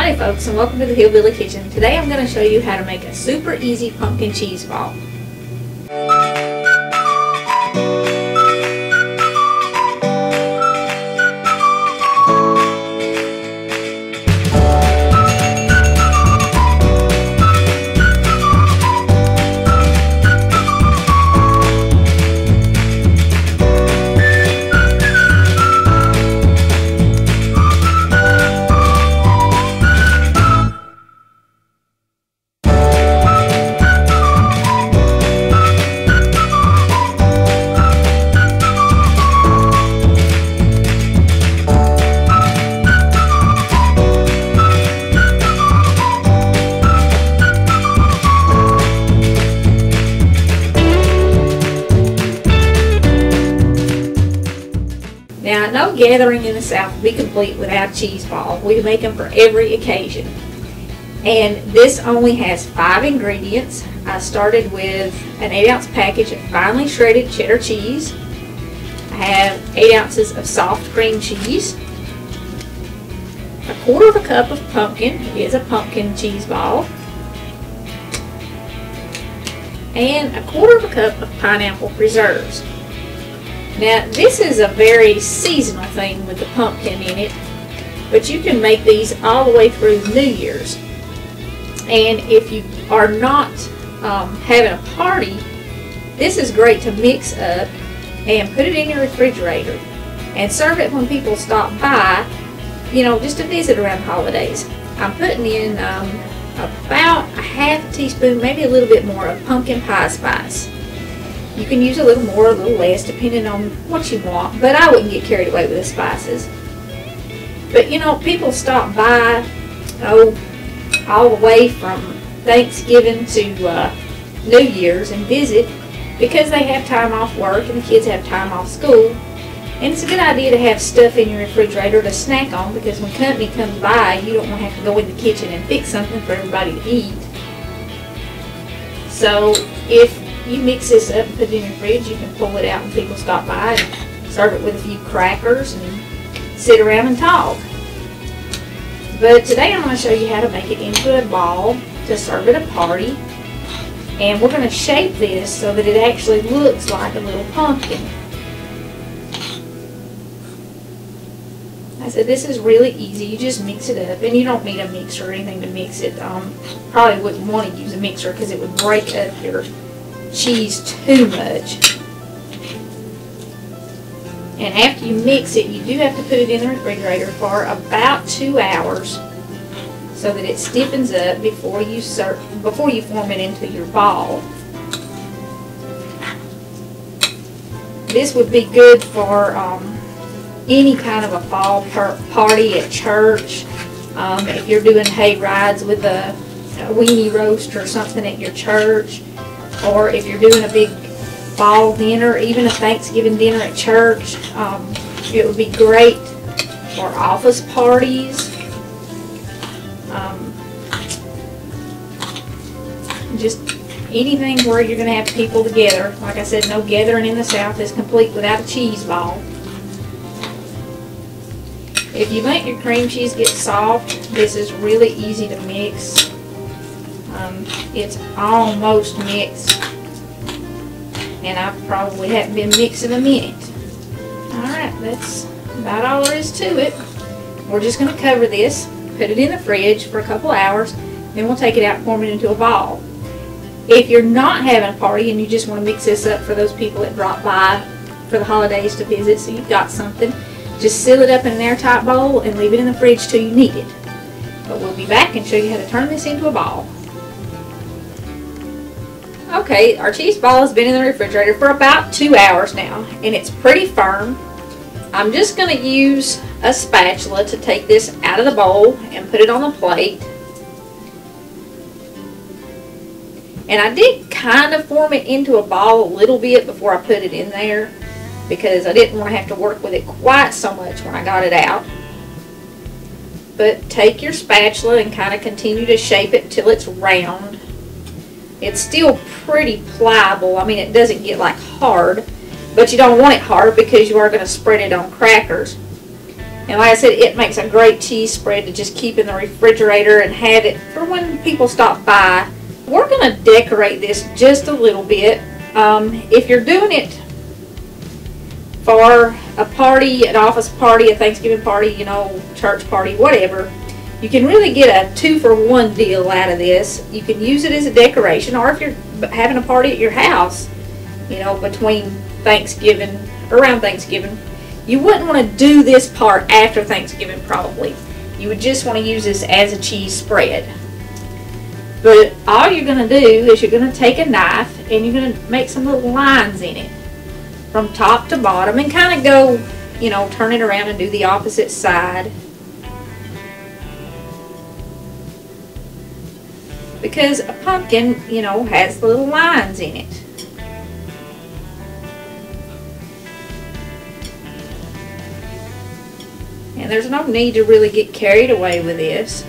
Howdy folks, and welcome to the Hillbilly Kitchen. Today I'm going to show you how to make a super easy pumpkin cheese ball. Now, no gathering in the South would be complete without a cheese ball. We make them for every occasion. And this only has 5 ingredients. I started with an 8-ounce package of finely shredded cheddar cheese. I have 8 ounces of soft cream cheese. A 1/4 cup of pumpkin. It is a pumpkin cheese ball. And a 1/4 cup of pineapple preserves. Now, this is a very seasonal thing with the pumpkin in it, but you can make these all the way through New Year's. And if you are not having a party, this is great to mix up and put it in your refrigerator and serve it when people stop by, you know, just to visit around the holidays. I'm putting in about a 1/2 teaspoon, maybe a little bit more, of pumpkin pie spice. You can use a little more or a little less depending on what you want, but I wouldn't get carried away with the spices. But you know, people stop by, all the way from Thanksgiving to New Year's and visit because they have time off work and the kids have time off school. And it's a good idea to have stuff in your refrigerator to snack on, because when company comes by, you don't want to have to go in the kitchen and fix something for everybody to eat. So if you mix this up and put it in your fridge, you can pull it out when people stop by and serve it with a few crackers and sit around and talk. But today I'm going to show you how to make it into a ball to serve at a party. And we're going to shape this so that it actually looks like a little pumpkin. I said this is really easy. You just mix it up, and you don't need a mixer or anything to mix it. Probably wouldn't want to use a mixer because it would break up your cheese too much. And after you mix it, you do have to put it in the refrigerator for about 2 hours so that it stiffens up before you form it into your ball. This would be good for any kind of a fall party at church. If you're doing hay rides with a weenie roast or something at your church, or if you're doing a big fall dinner, even a Thanksgiving dinner at church, it would be great for office parties. Just anything where you're going to have people together. Like I said, no gathering in the South is complete without a cheese ball. If you let your cream cheese get soft, this is really easy to mix. It's almost mixed, and I probably haven't been mixing a minute. Alright, that's about all there is to it. We're just going to cover this, put it in the fridge for a couple hours, then we'll take it out and form it into a ball. If you're not having a party and you just want to mix this up for those people that drop by for the holidays to visit, so you've got something, just seal it up in an airtight bowl and leave it in the fridge till you need it. But we'll be back and show you how to turn this into a ball. Okay, our cheese ball has been in the refrigerator for about 2 hours now, and it's pretty firm. I'm just going to use a spatula to take this out of the bowl and put it on the plate. And I did kind of form it into a ball a little bit before I put it in there, because I didn't want to have to work with it quite so much when I got it out. But take your spatula and kind of continue to shape it until it's round. It's still pretty pliable. I mean, it doesn't get like hard, but you don't want it hard because you are going to spread it on crackers. And like I said, it makes a great cheese spread to just keep in the refrigerator and have it for when people stop by. We're going to decorate this just a little bit. If you're doing it for a party, an office party, a Thanksgiving party, you know, church party, whatever, you can really get a 2-for-1 deal out of this. You can use it as a decoration, or if you're having a party at your house, you know, between Thanksgiving, around Thanksgiving, you wouldn't want to do this part after Thanksgiving probably. You would just want to use this as a cheese spread. But all you're going to do is you're going to take a knife and you're going to make some little lines in it from top to bottom and kind of go, you know, turn it around and do the opposite side. Because a pumpkin, you know, has little lines in it. And there's no need to really get carried away with this.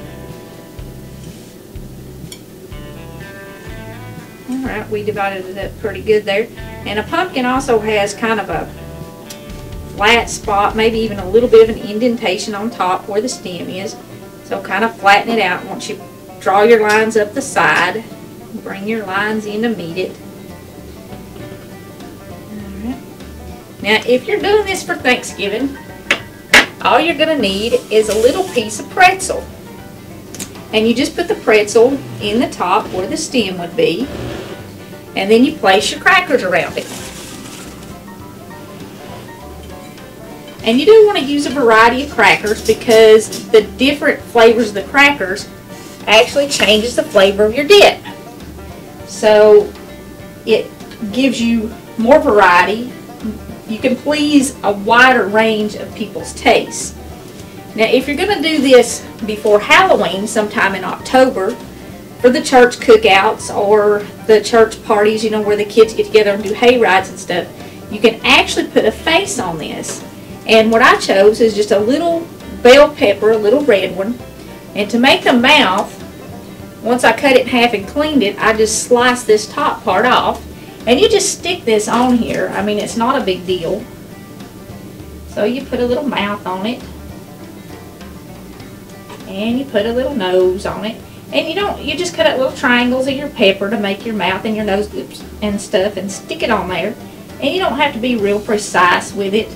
Alright, we divided it up pretty good there. And a pumpkin also has kind of a flat spot, maybe even a little bit of an indentation on top where the stem is. So kind of flatten it out once you draw your lines up the side. Bring your lines in to meet it. Alright. Now, if you're doing this for Thanksgiving, all you're going to need is a little piece of pretzel. And you just put the pretzel in the top where the stem would be. And then you place your crackers around it. And you do want to use a variety of crackers because the different flavors of the crackers actually changes the flavor of your dip. So it gives you more variety. You can please a wider range of people's tastes. Now, if you're going to do this before Halloween, sometime in October, for the church cookouts or the church parties, you know, where the kids get together and do hay rides and stuff, you can actually put a face on this. And what I chose is just a little bell pepper, a little red one. And to make the mouth, once I cut it in half and cleaned it, I just sliced this top part off. And you just stick this on here. I mean, it's not a big deal. So you put a little mouth on it. And you put a little nose on it. And you just cut out little triangles of your pepper to make your mouth and your nose and stuff and stick it on there. And you don't have to be real precise with it.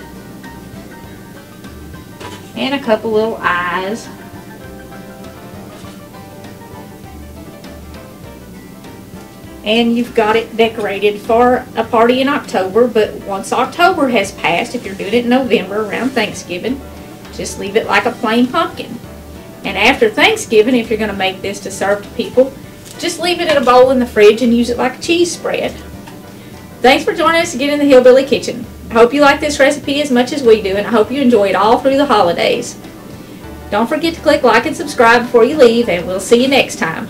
And a couple little eyes. And you've got it decorated for a party in October. But once October has passed, if you're doing it in November around Thanksgiving, just leave it like a plain pumpkin. And after Thanksgiving, if you're going to make this to serve to people, just leave it in a bowl in the fridge and use it like a cheese spread. Thanks for joining us again in the Hillbilly Kitchen. I hope you like this recipe as much as we do, and I hope you enjoy it all through the holidays. Don't forget to click like and subscribe before you leave, and we'll see you next time.